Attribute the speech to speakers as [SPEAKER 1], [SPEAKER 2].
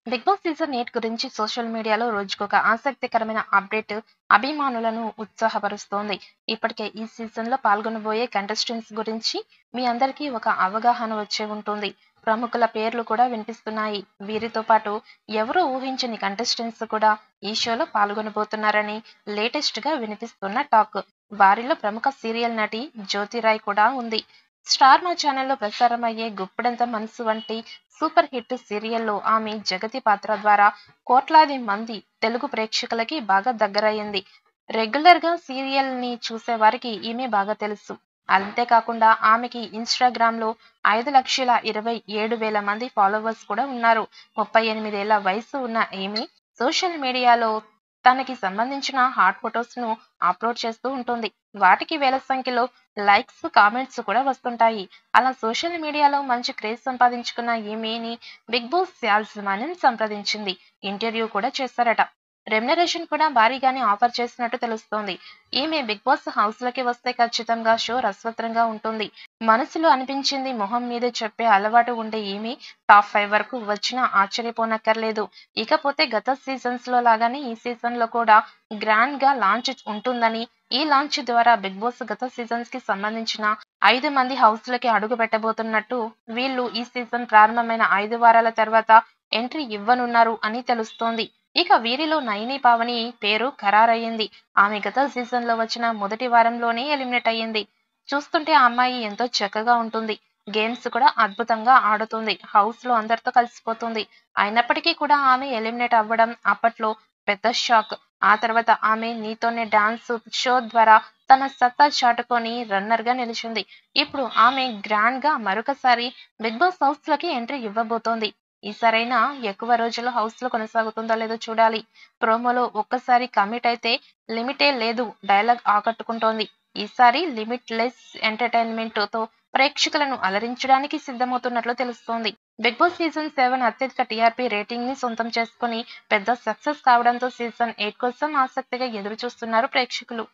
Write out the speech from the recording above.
[SPEAKER 1] Big boss season 8 గురించి social మీడియాలో రోజుకొక ఆసక్తికరమైన అప్డేట్ అభిమానులను ఉత్సాహపరుస్తోంది. ఇప్పటికే ఈ సీజన్‌లో పాల్గొనబోయే కంటెస్టెంట్స్ గురించి మీ అందరికీ ఒక అవగాహన వచ్చే ఉంటుంది. ప్రముఖుల పేర్లు కూడా వినిపిస్తున్నాయి. వీరితో పాటు ఎవరూ ఊహించని కంటెస్టెంట్స్ కూడా ఈ షోలో పాల్గొనబోతున్నారని లేటెస్ట్‌గా వినిపిస్తున్న టాక్. వారిలో ప్రముఖ సీరియల్ నటి జ్యోతిరాయ్ కూడా ఉంది. స్టార్ మా ఛానల్లో ప్రసారమయ్యే 'గుప్పెడంత మనసు' వంటి సూపర్ హిట్ సీరియల్లో ఆమె జగతి పాత్ర ద్వారా కోట్లాది మంది తెలుగు ప్రేక్షకులకి బాగా దగ్గరయ్యింది. రెగ్యులర్‌గా సీరియల్‌ని చూసేవారికి ఈమె బాగా తెలుసు. అంతేకాకుండా ఆమెకి ఇన్‌స్టాగ్రామ్‌లో 5,27,000 మంది ఫాలోవర్స్ కూడా ఉన్నారు. 38 ఏళ్ల వయసు ఉన్న ఈమె సోషల్ మీడియాలో తనకి సంబంధించిన హాట్ ఫోటోస్‌ను అప్‌లోడ్ చేస్తూ ఉంటుంది. వాటికి వేల సంఖ్యలో లైక్స్, కామెంట్స్ కూడా వస్తుంటాయి. అలా సోషల్ మీడియాలో మంచి క్రేజ్ సంపాదించుకున్న ఈమెని బిగ్ బాస్ యాజమాన్యం సంప్రదించింది. ఇంటర్వ్యూ కూడా చేశారట. రెమ్యునరేషన్ కూడా భారీగానే ఆఫర్ చేసినట్టు తెలుస్తోంది. ఈమె బిగ్ బాస్ హౌస్‌లోకి వస్తే ఖచ్చితంగా షో రసవత్రంగా ఉంటుంది. మనసులో అనిపించింది మొహం మీదే చెప్పే అలవాటు ఉండే ఈమె టాప్ 5 వరకు వచ్చినా ఆశ్చర్యపోనక్కర్లేదు. ఇకపోతే గత సీజన్స్‌లో లాగానే ఈ సీజన్‌లో కూడా గ్రాండ్‌గా లాంచ్ ఉంటుందని, ఈ లాంచ్ ద్వారా బిగ్ బాస్ గత సీజన్స్‌కి సంబంధించిన 5 మంది హౌస్‌లోకి అడుగు పెట్టబోతున్నట్టు వీళ్ళు ఈ సీజన్ ప్రారంభమైన 5 వారాల తర్వాత ఎంట్రీ ఇవ్వనున్నారు అని తెలుస్తోంది. ఇక వీరిలో నయని పావని పేరు ఖరారయ్యింది. ఆమె గత సీజన్‌లో వచ్చిన మొదటి వారంలోనే ఎలిమినేట్ అయ్యింది. చూస్తుంటే ఆ అమ్మాయి ఎంతో చక్కగా ఉంటుంది. గేమ్స్ కూడా అద్భుతంగా ఆడుతుంది. హౌస్‌లో అందరితో కలిసిపోతుంది. అయినప్పటికీ కూడా ఆమె ఎలిమినేట్ అవ్వడం అప్పట్లో పెద్ద షాక్. ఆ తర్వాత ఆమె 'నీతోనే డాన్స్' షో ద్వారా తన సత్తా చాటుకొని రన్నర్‌గా నిలిచింది. ఇప్పుడు ఆమె గ్రాండ్‌గా మరొకసారి బిగ్ బాస్ హౌస్‌లోకి ఎంట్రీ ఇవ్వబోతోంది. ఈసారైనా ఎక్కువ రోజులు హౌస్‌లో కొనసాగుతుందో లేదో చూడాలి. ప్రోమోలో ఒక్కసారి కమిట్ అయితే లిమిటే లేదు డైలాగ్ ఆకట్టుకుంటోంది. ఈసారి లిమిట్ లెస్ ఎంటర్‌టైన్‌మెంట్‌తో ప్రేక్షకులను అలరించడానికి సిద్ధమవుతున్నట్లు తెలుస్తోంది. బిగ్ బాస్ సీజన్ 7 అత్యధిక టీఆర్పీ రేటింగ్‌ని సొంతం చేసుకొని పెద్ద సక్సెస్ కావడంతో సీజన్ 8 కోసం ఆసక్తిగా ఎదురుచూస్తున్నారు ప్రేక్షకులు.